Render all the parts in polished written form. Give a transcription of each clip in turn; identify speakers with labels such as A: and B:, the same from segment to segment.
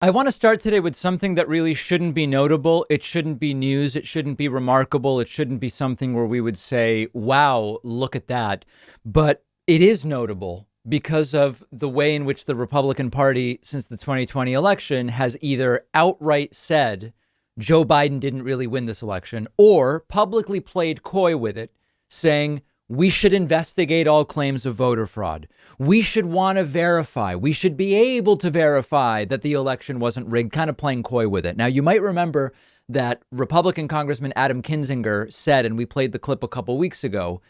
A: I want to start today with something that really shouldn't be notable. It shouldn't be news. It shouldn't be remarkable. It shouldn't be something where we would say, wow, look at that. But it is notable because of the way in which the Republican Party, since the 2020 election, has either outright said Joe Biden didn't really win this election or publicly played coy with it, saying we should investigate all claims of voter fraud. We should want to verify. We should be able to verify that the election wasn't rigged, kind of playing coy with it. Now, you might remember that Republican Congressman Adam Kinzinger said, and we played the clip a couple weeks ago,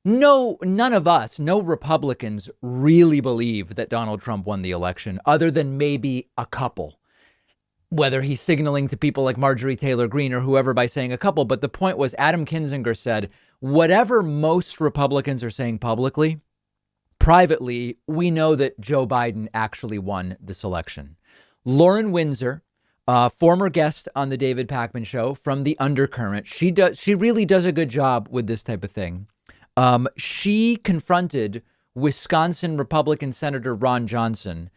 A: no, none of us, no Republicans really believe that Donald Trump won the election, other than maybe a couple. Whether he's signaling to people like Marjorie Taylor Greene or whoever by saying a couple. But the point was, Adam Kinzinger said, whatever most Republicans are saying publicly, privately, we know that Joe Biden actually won this election. Lauren Windsor, former guest on the David Pakman Show from The Undercurrent, she really does a good job with this type of thing. She confronted Wisconsin Republican Senator Ron Johnson,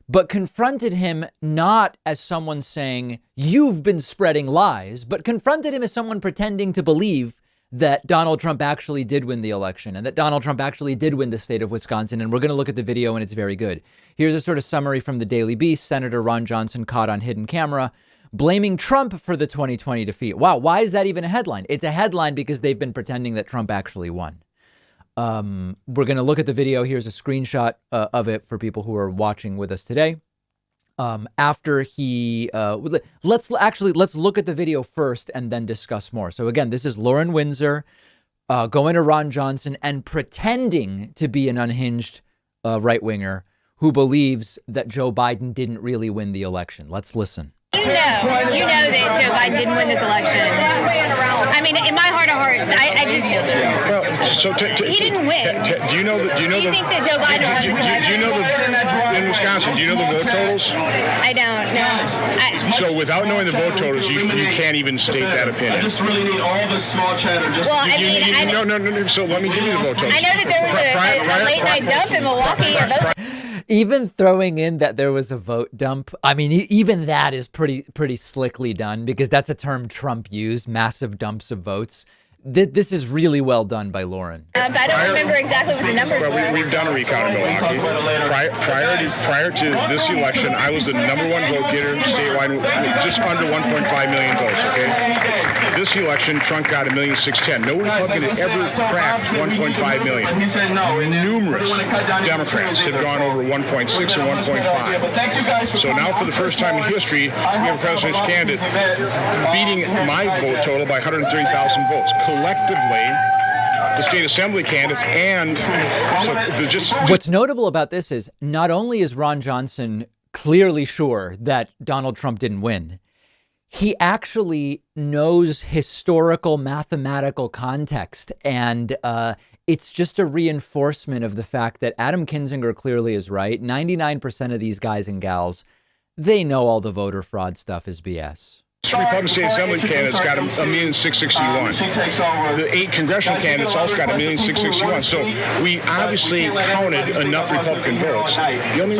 A: but confronted him not as someone saying, you've been spreading lies, but confronted him as someone pretending to believe that Donald Trump actually did win the election and that Donald Trump actually did win the state of Wisconsin. And we're going to look at the video and it's very good. Here's a sort of summary from the Daily Beast. Senator Ron Johnson caught on hidden camera blaming Trump for the 2020 defeat. Wow. Why is that even a headline? It's a headline because they've been pretending that Trump actually won. We're going to look at the video. Here's a screenshot of it for people who are watching with us today. After he let's look at the video first and then discuss more. So again, this is Lauren Windsor going to Ron Johnson and pretending to be an unhinged right winger who believes that Joe Biden didn't really win the election. Let's listen.
B: You know that Joe Biden didn't win this election. I mean, in my heart of hearts, I just he didn't win.
C: Do you know
B: Do you think that Joe Biden won this election?
C: Do you know in Wisconsin? Do you know the vote totals?
B: I don't know.
C: So without knowing the vote totals, you can't even state that opinion.
D: I just really need all this small chatter.
B: Well, I mean,
C: No. So let me give you the vote totals.
B: I know that there was a late night dump in Milwaukee.
A: Even throwing in that there was a vote dump, I mean, even that is pretty slickly done because that's a term Trump used, massive dumps of votes. This is really well done by Lauren.
B: I don't remember exactly what the numbers were.
C: We've done a recount of Milwaukee. Prior to this election, I was the number one vote getter statewide, just under 1.5 million votes, okay? This election, Trump got 1,610,000. No Republican had ever cracked 1.5 million. Numerous Democrats have gone over 1.6 or 1.5. So now for the first time in history, we have a presidential candidate beating my vote total by 130,000 votes. Collectively, the state assembly candidates and
A: What's notable about this is not only is Ron Johnson clearly sure that Donald Trump didn't win, he actually knows historical mathematical context. And it's just a reinforcement of the fact that Adam Kinzinger clearly is right. 99% of these guys and gals, they know all the voter fraud stuff is BS.
C: Republican State Assembly candidates got 1,661,000. The 8 congressional candidates also got 1,661,000. So we obviously counted enough Republican votes. The only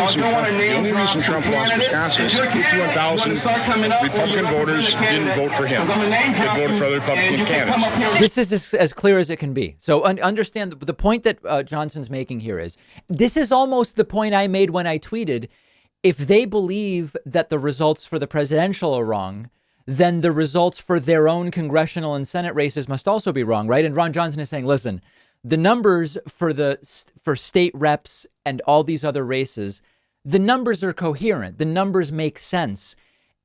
C: reason Trump lost Wisconsin is 51,000 Republican voters didn't vote for him. They voted for other Republican candidates.
A: This is as clear as it can be. So understand the point that Johnson's making here is this is almost the point I made when I tweeted, if they believe that the results for the presidential are wrong, then the results for their own congressional and Senate races must also be wrong, right? And Ron Johnson is saying, listen, the numbers for state reps and all these other races, the numbers are coherent. The numbers make sense.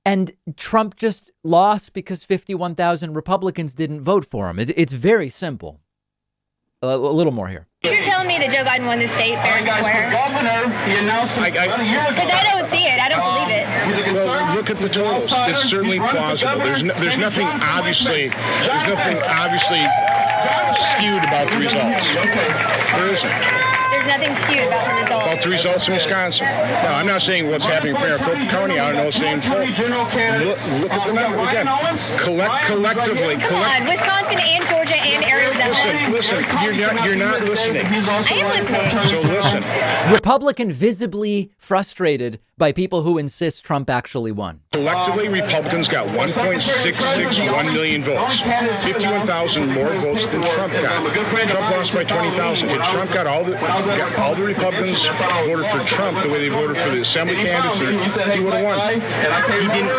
A: And Trump just lost because 51,000 Republicans didn't vote for him. It's very simple. A little more here.
B: You're telling me that Joe Biden won the state fair and square? Because I don't see it. I don't believe it.
C: Well, look at the totals. It's certainly plausible. There's nothing obviously skewed about the results. There isn't.
B: There's nothing skewed about the results.
C: About the results in Wisconsin. Now, I'm not saying what's happening in Maricopa County. I don't know what's saying. Look at the number again. Collectively.
B: Come on, Wisconsin and Georgia and Arizona.
C: Listen. You're not listening.
B: I am listening.
C: So listen.
A: Republican visibly frustrated by people who insist Trump actually won.
C: Collectively, Republicans got 1.661 million votes, 51,000 more votes than Trump got. Trump lost by 20,000. If Trump got all the Republicans voted for Trump the way they voted for the assembly candidates, he would have won.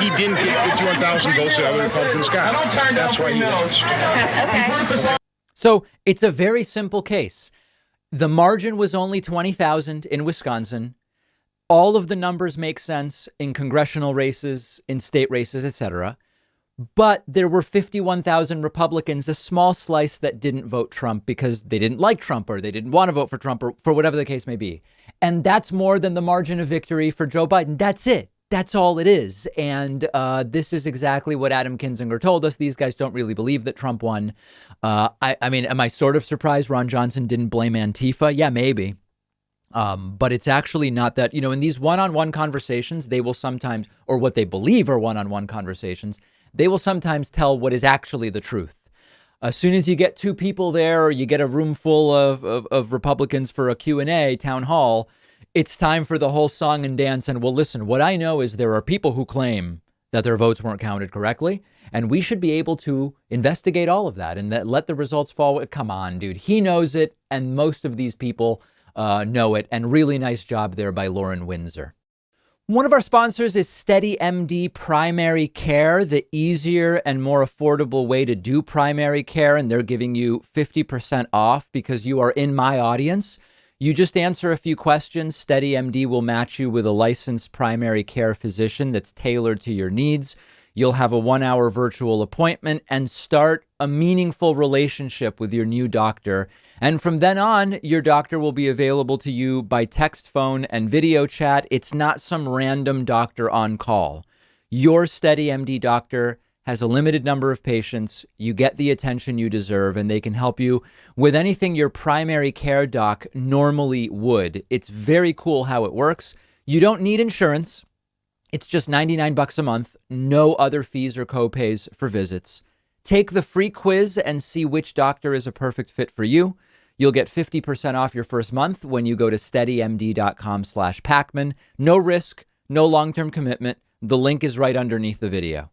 C: He didn't get 51,000 votes that other Republicans got. That's why he lost.
B: Okay.
A: So it's a very simple case. The margin was only 20,000 in Wisconsin. All of the numbers make sense in congressional races, in state races, etc. But there were 51,000 Republicans, a small slice that didn't vote Trump because they didn't like Trump or they didn't want to vote for Trump or for whatever the case may be. And that's more than the margin of victory for Joe Biden. That's it. That's all it is. And this is exactly what Adam Kinzinger told us. These guys don't really believe that Trump won. I mean, am I sort of surprised Ron Johnson didn't blame Antifa? Yeah, maybe. But it's actually not that, in these one-on-one conversations, they will sometimes, or what they believe are one-on-one conversations, they will sometimes tell what is actually the truth. As soon as you get two people there or you get a room full of Republicans for a Q&A town hall, it's time for the whole song and dance. And well, listen, what I know is there are people who claim that their votes weren't counted correctly. And we should be able to investigate all of that and let the results fall. Come on, dude. He knows it. And most of these people know it. And really nice job there by Lauren Windsor. One of our sponsors is SteadyMD Primary Care, the easier and more affordable way to do primary care. And they're giving you 50% off because you are in my audience. You just answer a few questions. SteadyMD will match you with a licensed primary care physician that's tailored to your needs. You'll have a 1-hour virtual appointment and start a meaningful relationship with your new doctor. And from then on, your doctor will be available to you by text, phone, and video chat. It's not some random doctor on call. Your SteadyMD doctor has a limited number of patients. You get the attention you deserve, and they can help you with anything your primary care doc normally would. It's very cool how it works. You don't need insurance. It's just $99 a month. No other fees or copays for visits. Take the free quiz and see which doctor is a perfect fit for you. You'll get 50% off your first month when you go to steadymd.com/Pacman. No risk, no long-term commitment. The link is right underneath the video.